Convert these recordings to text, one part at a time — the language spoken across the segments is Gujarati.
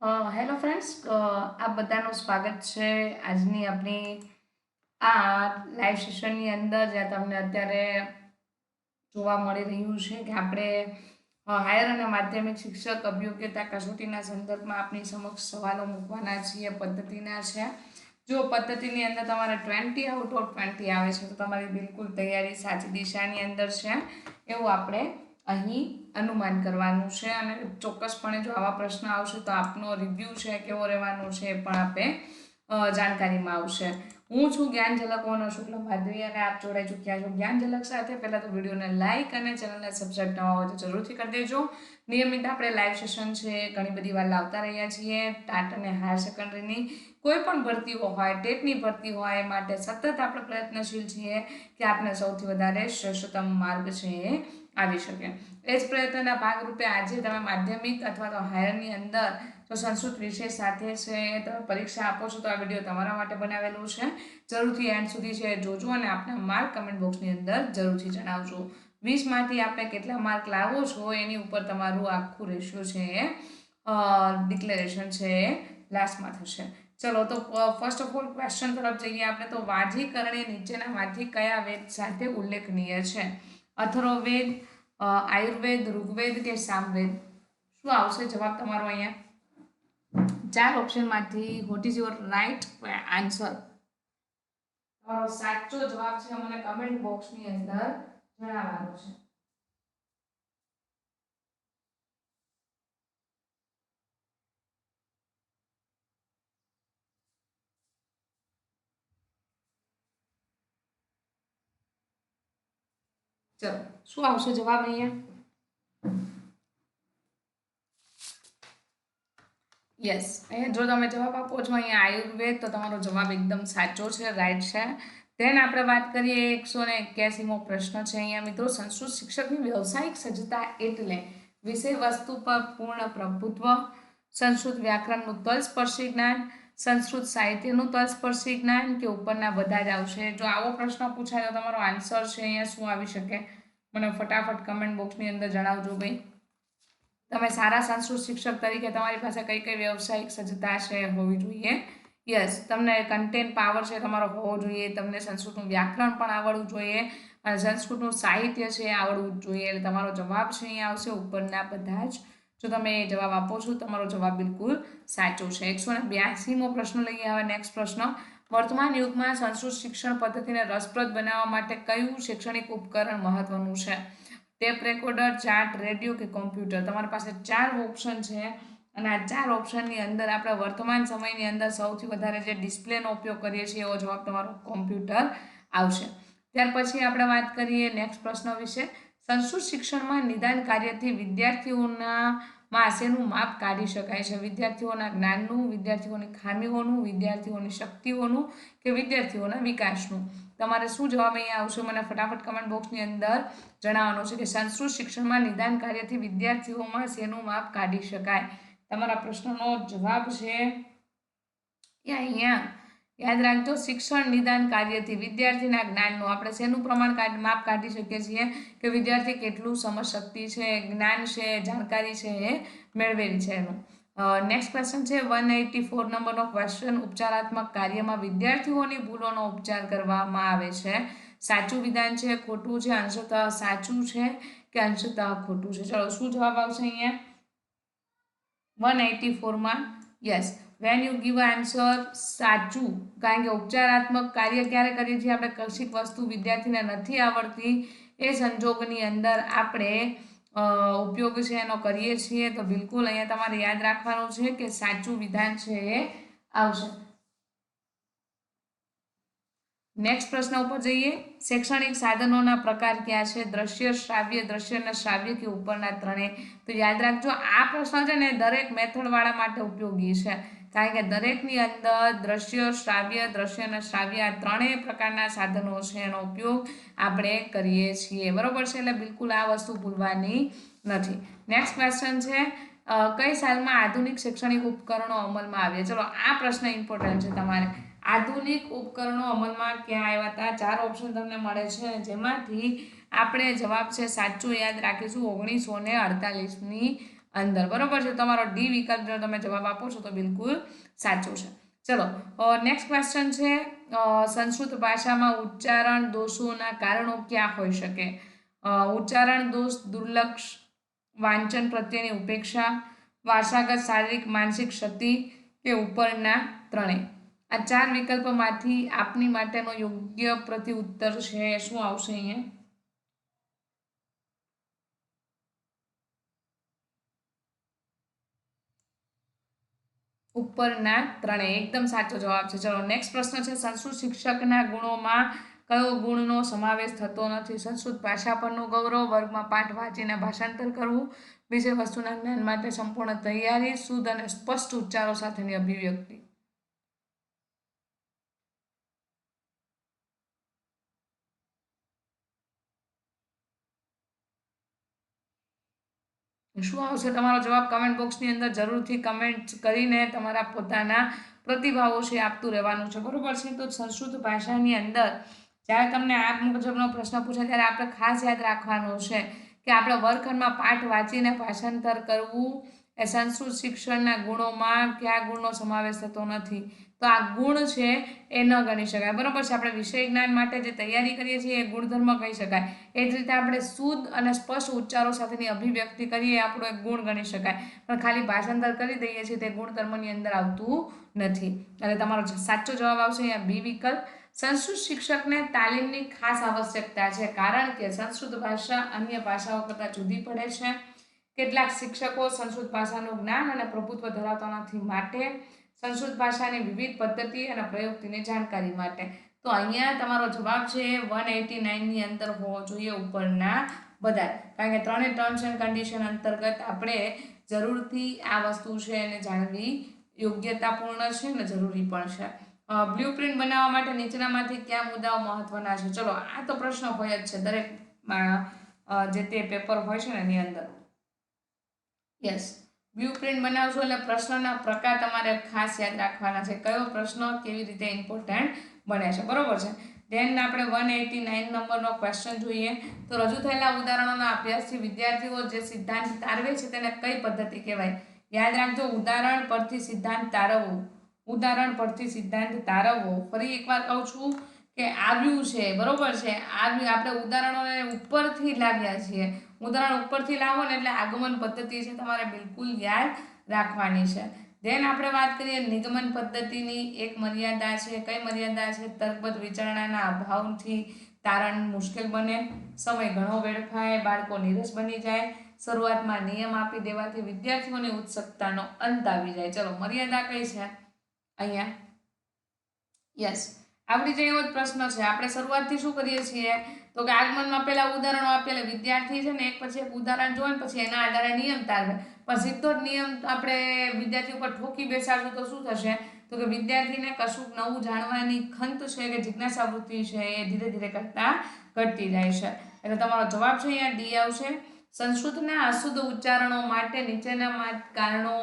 હેલો ફ્રેન્ડ્સ, આપ બધાનું સ્વાગત છે આજની આપણી આ લાઈવ સેશનની અંદર, જ્યાં તમને અત્યારે જોવા મળી રહ્યું છે કે આપણે હાયર અને માધ્યમિક શિક્ષક અભિયોગ્યતા કસોટીના સંદર્ભમાં આપણી સમક્ષ સવાલો મૂકવાના છીએ. પદ્ધતિના છે. જો પદ્ધતિની અંદર તમારે 20 આઉટ ઓફ 20 આવે છે તો તમારી બિલકુલ તૈયારી સાચી દિશાની અંદર છે એવું આપણે અહીં અનુમાન કરવાનું છે. અને ચોક્કસપણે જો આવા પ્રશ્ન આવશે તો આપનો રિવ્યૂ છે કેવો રહેવાનો છે એ પણ આપણે જાણકારીમાં આવશે. હું છું જ્ઞાન ઝલક ઓનર શુક્લ માધવી અને આપ જોડાઈ ચૂક્યા છો જ્ઞાન ઝલક સાથે. પહેલાં તો વિડીયોને લાઇક અને ચેનલને સબસ્ક્રાઈબ ન હોય તો જરૂરથી કરી દેજો. નિયમિત આપણે લાઈવ સેશન છે ઘણી બધી વાર લાવતા રહ્યા છીએ. ટાટ અને હાયર સેકન્ડરીની કોઈ પણ ભરતીઓ હોય, ટેટની ભરતી હોય, માટે સતત આપણે પ્રયત્નશીલ છીએ કે આપને સૌથી વધારે શ્રેષ્ઠતમ માર્ગ છે એ આવી શકે. એ જ પ્રયત્નના ભાગરૂપે આજે તમે માધ્યમિક અથવા તો હાયરની અંદર જો સંસ્કૃત વિષય સાથે છે તમે પરીક્ષા આપો છો તો આ વિડીયો તમારા માટે બનાવેલું છે. જરૂરથી એન્ડ સુધી છે જોજો અને આપના માર્ક કમેન્ટ બોક્સની અંદર જરૂરથી જણાવજો. 20માંથી આપણે કેટલા માર્ક લાવો છો એની ઉપર તમારું આખું રેશિયો છે એ ડિક્લેરેશન છે એ લાસ્ટમાં થશે. ચલો તો ફર્સ્ટ ઓફ ઓલ ક્વેશ્ચન તરફ જઈએ આપણે. તો વાજીકરણી નીચેનામાંથી કયા વેદ સાથે ઉલ્લેખનીય છે? અથર્વવેદ, આયુર્વેદ, ઋગ્વેદ કે સામવેદ? શું આવશે જવાબ તમારો અહીંયા? 4 ઓપ્શનમાંથી what is your right answer? તમારો સાચો જવાબ છે મને કમેન્ટ બોક્સની અંદર જણાવવાનો છે. ચલો શું આવશે જવાબ અહીંયા? યસ, અહીંયા જો તમે જવાબ આપો છો અહીંયા આયુર્વેદ તો તમારો જવાબ એકદમ સાચો છે, રાઈટ છે. દેન આપણે વાત કરીએ 181મો પ્રશ્ન છે અહીંયા મિત્રો. સંસ્કૃત શિક્ષકની વ્યવસાયિક સજ્જતા એટલે વિષય વસ્તુ પર પૂર્ણ પ્રભુત્વ, સંસ્કૃત વ્યાકરણનું તલસ્પર્શી જ્ઞાન, સંસ્કૃત સાહિત્યનું તલસ્પર્શી જ્ઞાન કે ઉપરના બધા જ આવશે? જો આવો પ્રશ્ન પૂછાય તો તમારો આન્સર છે અહીંયા શું આવી શકે? મને ફટાફટ કમેન્ટ બોક્સની અંદર જણાવજો ભાઈ. તમે સારા સંસ્કૃત શિક્ષક તરીકે તમારી પાસે કઈ કઈ વ્યવસાયિક સજ્જતા છે હોવી જોઈએ? યસ, તમને કન્ટેન્ટ પાવર છે તમારો હોવો જોઈએ, તમને સંસ્કૃતનું વ્યાકરણ પણ આવડવું જોઈએ અને સંસ્કૃતનું સાહિત્ય છે એ આવડવું જ જોઈએ. એટલે તમારો જવાબ છે અહીંયા આવશે ઉપરના બધા જ. જો તમે એ જવાબ આપો છો તમારો જવાબ બિલકુલ સાચો છે. 182મો પ્રશ્ન લઈએ હવે. નેક્સ્ટ પ્રશ્ન. વર્તમાન યુગમાં સંસ્કૃત શિક્ષણ પદ્ધતિને રસપ્રદ બનાવવા માટે કયું શૈક્ષણિક ઉપકરણ મહત્વનું છે? ટેપ રેકોર્ડર, ચાર્ટ, રેડિયો કે કોમ્પ્યુટર? તમારી પાસે 4 ઓપ્શન છે અને આ 4 ઓપ્શનની અંદર આપણે વર્તમાન સમયની અંદર સૌથી વધારે જે ડિસ્પ્લેનો ઉપયોગ કરીએ છીએ એવો જવાબ તમારો કોમ્પ્યુટર આવશે. ત્યાર પછી આપણે વાત કરીએ નેક્સ્ટ પ્રશ્ન વિશે. સંસ્કૃત શિક્ષણમાં નિદાન કાર્યથી વિદ્યાર્થીઓના શેનું માપ કાઢી શકાય છે? વિદ્યાર્થીઓના જ્ઞાનનું, વિદ્યાર્થીઓની ખામીઓનું, વિદ્યાર્થીઓની શક્તિઓનું કે વિદ્યાર્થીઓના વિકાસનું? તમારે શું જવાબ અહીંયા આવશે મને ફટાફટ કમેન્ટ બોક્સની અંદર જણાવવાનો છે કે સંસ્કૃત શિક્ષણમાં નિદાન કાર્યથી વિદ્યાર્થીઓમાં શેનું માપ કાઢી શકાય? તમારા પ્રશ્નનો જવાબ છે અહીંયા યાદ રાખજો. શિક્ષણ નિદાન કાર્યથી વિદ્યાર્થીના જ્ઞાનનું આપણે શેનું પ્રમાણ માપ કાઢી શકીએ છીએ કે વિદ્યાર્થી કેટલું સમજ શક્તિ છે, જ્ઞાન છે, જાણકારી છે એ મેળવેલી છે એનું. નેક્સ્ટ ક્વેશ્ચન છે 184 નંબરનો ક્વેશ્ચન. ઉપચારાત્મક કાર્યમાં વિદ્યાર્થીઓની ભૂલોનો ઉપચાર કરવામાં આવે છે. સાચું વિધાન છે, ખોટું છે, અંશતઃ સાચું છે કે અંશતઃ ખોટું છે? ચલો શું જવાબ આવશે અહીંયા 184માં? Yes, when you give answer સાચું, કારણ કે ઉપચારાત્મક કાર્ય ક્યારે કરીએ છીએ આપણે? કશીક વસ્તુ વિદ્યાર્થીને નથી આવડતી એ સંજોગની અંદર આપણે ઉપયોગ છે એનો કરીએ છીએ. તો બિલકુલ અહીંયા તમારે યાદ રાખવાનું છે કે સાચું વિધાન છે એ આવશે. નેક્સ્ટ પ્રશ્ન ઉપર જઈએ. શૈક્ષણિક સાધનોના પ્રકાર ક્યાં છે? દ્રશ્ય, શ્રાવ્ય, દ્રશ્ય અને શ્રાવ્ય કે ઉપરના ત્રણેય? તો યાદ રાખજો આ પ્રશ્ન છે ને દરેક મેથડવાળા માટે ઉપયોગી છે, કારણ કે દરેકની અંદર દ્રશ્ય, શ્રાવ્ય, દ્રશ્ય અને શ્રાવ્ય આ ત્રણેય પ્રકારના સાધનો છે એનો ઉપયોગ આપણે કરીએ છીએ, બરોબર છે? એટલે બિલકુલ આ વસ્તુ ભૂલવાની નથી. નેક્સ્ટ ક્વેશ્ચન છે કઈ સાલમાં આધુનિક શૈક્ષણિક ઉપકરણો અમલમાં આવ્યા? ચલો આ પ્રશ્ન ઇમ્પોર્ટન્ટ છે તમારે. આધુનિક ઉપકરણો અમલમાં ક્યાં આવ્યા હતા? 4 ઓપ્શન તમને મળે છે જેમાંથી આપણે જવાબ છે સાચું યાદ રાખીશું 1948ની અંદર, બરોબર છે. તમારો ડી વિકલ્પ જો તમે જવાબ આપો છો તો બિલકુલ સાચો છે. ચલો નેક્સ્ટ ક્વેશ્ચન છે, સંસ્કૃત ભાષામાં ઉચ્ચારણ દોષોના કારણો ક્યાં હોઈ શકે? ઉચ્ચારણ દોષ, દુર્લક્ષ, વાંચન પ્રત્યેની ઉપેક્ષા, વારસાગત શારીરિક માનસિક ક્ષતિ કે ઉપરના ત્રણેય. આ 4 વિકલ્પોમાંથી આપની માટેનો યોગ્ય પ્રત્યુત્તર છે શું આવશે અહીંયા? ઉપરના ત્રણેય એકદમ સાચો જવાબ છે. ચલો નેક્સ્ટ પ્રશ્ન છે, સંસ્કૃત શિક્ષકના ગુણોમાં કયો ગુણનો સમાવેશ થતો નથી? સંસ્કૃત ભાષા પરનું ગૌરવ, વર્ગમાં પાઠ વાંચીને ભાષાંતર કરવું, વિષય વસ્તુના જ્ઞાન માટે સંપૂર્ણ તૈયારી, શુદ્ધ અને સ્પષ્ટ ઉચ્ચારો સાથેની અભિવ્યક્તિ. શું આવશે તમારો જવાબ? કમેન્ટ બોક્સની અંદર જરૂરથી કમેન્ટ કરીને તમારા પોતાના પ્રતિભાવો છે આપતું રહેવાનું છે, બરોબર છે. તો સંસ્કૃત ભાષાની અંદર જ્યારે તમને આ મુજબનો પ્રશ્ન પૂછે ત્યારે આપણે ખાસ યાદ રાખવાનું છે કે આપણે વર્ગખંડમાં પાઠ વાંચીને ભાષાંતર કરવું એ સંસ્કૃત શિક્ષણના ગુણોમાં કયા ગુણનો સમાવેશ થતો નથી? તો આ ગુણ છે એ ન ગણી શકાય, બરોબર છે. આપણે વિષય જ્ઞાન માટે જે તૈયારી કરીએ છીએ એ ગુણધર્મ કહી શકાય. એ જ રીતે આપણે શુદ્ધ અને સ્પષ્ટ ઉચ્ચારો સાથેની અભિવ્યક્તિ કરીએ એ આપણો એક ગુણ ગણી શકાય. પણ ખાલી ભાષાંતર કરી દઈએ છીએ તે ગુણધર્મની અંદર આવતું નથી. એટલે તમારો સાચો જવાબ આવશે અહીંયા બી વિકલ્પ. સંસ્કૃત શિક્ષકને તાલીમની ખાસ આવશ્યકતા છે કારણ કે સંસ્કૃત ભાષા અન્ય ભાષાઓ કરતાં જુદી પડે છે. કેટલાક શિક્ષકો સંસ્કૃત ભાષાનું જ્ઞાન અને પ્રભુત્વ ધરાવતા નથી માટે સંસ્કૃત ભાષાની વિવિધ પદ્ધતિ અને પ્રયુક્તિની જાણકારી માટે. તો અહીંયા તમારો જવાબ છે 189ની અંદર હોવો જોઈએ ઉપરના બધા, કારણ કે ત્રણેય ટર્મ્સ એન્ડ કન્ડિશન અંતર્ગત આપણે જરૂરથી આ વસ્તુ છે એને જાણવી યોગ્યતાપૂર્ણ છે અને જરૂરી પણ છે. બ્લુપ્રિન્ટ બનાવવા માટે નીચેનામાંથી કયા મુદ્દાઓ મહત્વના છે? ચલો આ તો પ્રશ્ન હોય જ છે દરેક જે તે પેપર હોય છે ને એની અંદર. યસ, બ્લુપ્રિન્ટ બનાવશો એટલે પ્રશ્નના પ્રકાર તમારે ખાસ યાદ રાખવાના છે, કયો પ્રશ્ન કેવી રીતે ઇમ્પોર્ટન્ટ બને છે, બરોબર છે. ધેન આપણે 189 નંબરનો ક્વેશ્ચન જોઈએ. તો રજૂ થયેલા ઉદાહરણોના અભ્યાસથી વિદ્યાર્થીઓ જે સિદ્ધાંત તારવે છે તેને કઈ પદ્ધતિ કહેવાય? યાદ રાખજો, ઉદાહરણ પરથી સિદ્ધાંત તારવવું. ઉદાહરણ પરથી સિદ્ધાંત તારવવો. ફરી એકવાર કહું છું કે આવ્યું છે, બરોબર છે, આવ્યું. આપણે ઉદાહરણોને ઉપરથી લાવ્યા છીએ. ઉદાહરણ ઉપરથી લાવો ને એટલે આગમન પદ્ધતિ છે તમારે બિલકુલ યાદ રાખવાની છે. ધેન આપણે વાત કરીએ નિગમન પદ્ધતિની એક મર્યાદા છે. કઈ મર્યાદા છે? તર્કબદ્ધ વિચારણાના અભાવથી તારણ મુશ્કેલ બને, સમય ઘણો વેડફાય, બાળકો નીરસ બની જાય, શરૂઆતમાં નિયમ આપી દેવાથી વિદ્યાર્થીઓની ઉત્સુકતાનો અંત આવી જાય. ચલો મર્યાદા કઈ છે અહીંયા? યસ, આવડી જાય એવો જ પ્રશ્ન છે. આપણે શરૂઆતથી શું કરીએ છીએ તો કે આગમનમાં પહેલા ઉદાહરણો આપેલા, વિદ્યાર્થી છે ને એક પછી એક ઉદાહરણ જોવે ને પછી એના આધારે નિયમ તારવે. પણ સીધો જ નિયમ આપણે વિદ્યાર્થી ઉપર ઠોકી બેસાડશું તો શું થશે? તો કે વિદ્યાર્થીને કશુંક નવું જાણવાની ખંત છે કે જિજ્ઞાસા વૃત્તિ છે એ ધીરે ધીરે કરતા ઘટતી જાય છે. એટલે તમારો જવાબ છે અહીંયા ડી આવશે. સંસ્કૃતના અશુદ્ધ ઉચ્ચારણો માટે નીચેના કારણો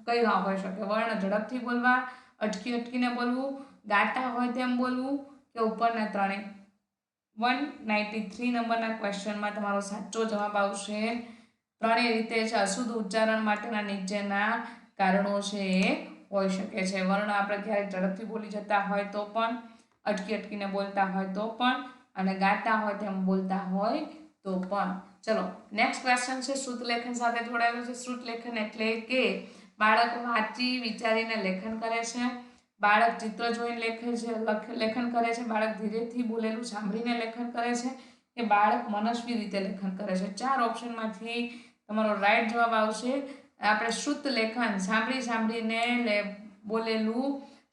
કયા હોઈ શકે? વર્ણ ઝડપથી બોલવા, અટકી અટકીને બોલવું, ગાતા હોય તેમ બોલવું કે ઉપરના ત્રણેય. 193 નંબરના ક્વેશ્ચનમાં તમારો સાચો જવાબ આવશે ત્રણેય રીતે છે. અશુદ્ધ ઉચ્ચારણ માટેના નીચેના કારણો છે એ હોઈ શકે છે. વર્ણ આપણે ક્યારેક ઝડપથી બોલી જતા હોય તો પણ, અટકી અટકીને બોલતા હોય તો પણ, અને ગાતા હોય તેમ બોલતા હોય તો પણ. ચલો નેક્સ્ટ ક્વેશ્ચન છે શ્રુત લેખન સાથે જોડાયેલું છે. શ્રુત લેખન એટલે કે બાળક વાંચી વિચારીને લેખન કરે છે, બાળક ચિત્ર જોઈને લેખન કરે છે, બાળક ધીરેથી બોલેલું સાંભળીને લેખન કરે છે કે બાળક મનસ્વી રીતે લેખન કરે છે. 4 ઓપ્શનમાંથી તમારો રાઈટ જવાબ આવશે આપણે શ્રુત લેખન, સાંભળીને બોલેલું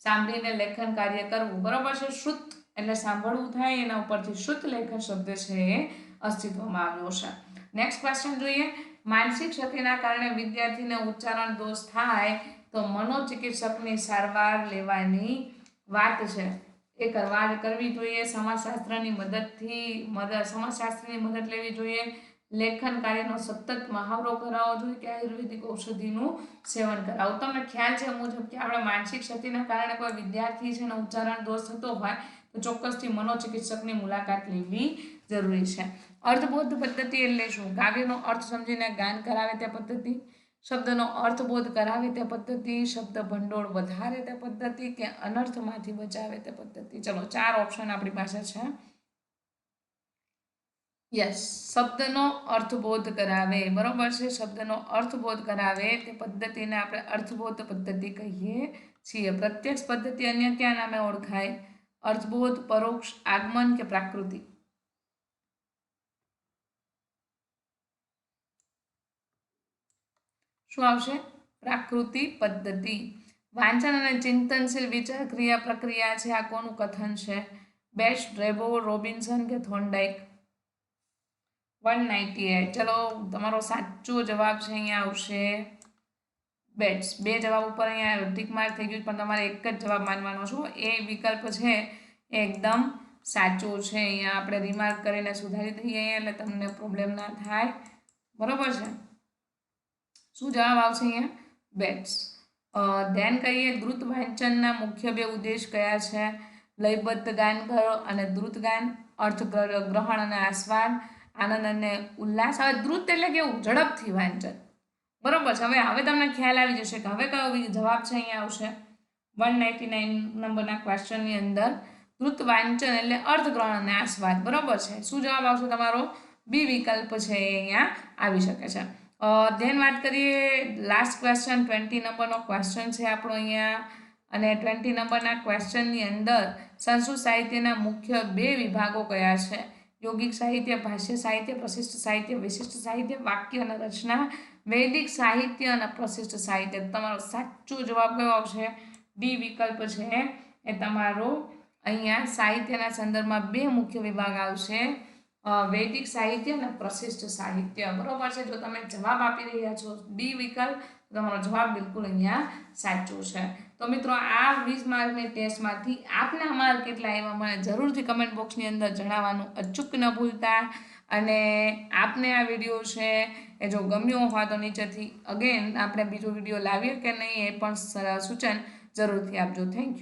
સાંભળીને લેખન કાર્ય કરવું, બરોબર છે. શ્રુત એટલે સાંભળવું થાય, એના ઉપરથી શ્રુત લેખન શબ્દ છે એ અસ્તિત્વમાં આવ્યો છે. નેક્સ્ટ ક્વેશ્ચન જોઈએ. માનસિક ક્ષતિના કારણે વિદ્યાર્થીને ઉચ્ચારણ દોષ થાય તો મનોચિકિત્સકની સારવાર લેવાની વાત છે એ કરવી જોઈએ. સમાજશાસ્ત્રની મદદ લેવી જોઈએ. લેખન કાર્યનો સતત મહાવરો કરાવવો જોઈએ કે આયુર્વેદિક ઔષધિનું સેવન કરાવવું. તમને ખ્યાલ છે મુજબ કે આપણે માનસિક ક્ષતિના કારણે કોઈ વિદ્યાર્થી છે ને ઉચ્ચારણ દોષ થતો હોય તો ચોક્કસથી મનોચિકિત્સકની મુલાકાત લેવી જરૂરી છે. અર્થબોધ પદ્ધતિ એટલે શું? કાવ્યનો અર્થ સમજીને ગાન કરાવે તે પદ્ધતિ. શબ્દનો અર્થબોધ કરાવે તે પદ્ધતિ, શબ્દ ભંડોળ વધારે તે પદ્ધતિ, કે અનર્થમાંથી બચાવે તે પદ્ધતિ. ચલો 4 ઓપ્શન આપણી પાસે છે. યસ, શબ્દનો અર્થબોધ કરાવે, બરોબર છે. શબ્દનો અર્થબોધ કરાવે તે પદ્ધતિને આપણે અર્થબોધ પદ્ધતિ કહીએ છીએ. પ્રત્યક્ષ પદ્ધતિ અન્ય કયા નામે ઓળખાય? અર્થબોધ, પરોક્ષ, આગમન કે પ્રાકૃતિ? શું આવશે? પ્રાકૃતિ પદ્ધતિ. વાંચન અને ચિંતનશીલ વિચાર ક્રિયા પ્રક્રિયા છે, આ કોનું કથન છે? બેસ્ટ, રેબો, રોબિન્સન કે થોર્નડાઇક? 198. ચલો તમારો સાચો જવાબ છે અહીંયા આવશે બેટ્સ. 2 જવાબ ઉપર અહીંયા ટીક માર્ક થઈ ગયું, પણ તમારે એક જ જવાબ માનવાનો છો. એ વિકલ્પ છે એ એકદમ સાચો છે. અહીંયા આપણે રિમાર્ક કરીને સુધારી દઈએ એટલે તમને પ્રોબ્લેમ ના થાય, બરોબર છે. શું જવાબ આવશે અહીંયા? બેટ્સ. ધ્યાન કરીએ, દ્રુત વાંચનના મુખ્ય 2 ઉદ્દેશ કયા છે? લયબદ્ધ ગાન કરો અને દ્રુત ગાન, અર્થ ગ્રહણ અને આસ્વાદ, આનંદ અને ઉલ્લાસ. હવે દ્રુત એટલે કેવું? ઝડપથી વાંચન, બરોબર છે. હવે તમને ખ્યાલ આવી જશે કે હવે કયો જવાબ છે અહીંયા આવશે 199 નંબરના ક્વેશ્ચનની અંદર. દ્રુત વાંચન એટલે અર્થગ્રહણ અને આસ્વાદ, બરોબર છે. શું જવાબ આવશે તમારો? બી વિકલ્પ છે એ અહીંયા આવી શકે છે. ધ્યાન વાત કરીએ, લાસ્ટ ક્વેશ્ચન 20 નંબરનો ક્વેશ્ચન છે આપણો અહીંયા. અને 20 નંબરના ક્વેશ્ચનની અંદર સંસ્કૃત સાહિત્યના મુખ્ય 2 વિભાગો કયા છે? યોગિક સાહિત્ય, ભાષ્ય સાહિત્ય, પ્રશિષ્ટ સાહિત્ય, વિશિષ્ટ સાહિત્ય, વાક્ય અને રચના, વૈદિક સાહિત્ય અને પ્રશિષ્ટ સાહિત્ય. તમારો સાચો જવાબ કયો આવશે? ડી વિકલ્પ છે એ તમારો અહીંયા સાહિત્યના સંદર્ભમાં 2 મુખ્ય વિભાગ આવશે, વૈદિક સાહિત્ય અને પ્રશિષ્ટ સાહિત્ય, બરોબર છે. જો તમે જવાબ આપી રહ્યા છો ડી વિકલ્પ, તમારો જવાબ બિલકુલ અહીંયા સાચો છે. તો મિત્રો આ 20 માર્કની ટેસ્ટમાંથી આપના માર્ક કેટલા આવ્યા મને જરૂરથી કમેન્ટ બોક્સની અંદર જણાવવાનું અચૂક ન ભૂલતા. અને આપને આ વિડીયો છે એ જો ગમ્યો હોય તો નીચેથી અગેન આપણે બીજો વિડીયો લાવીએ કે નહીં એ પણ સૂચન જરૂરથી આપજો. Thank you.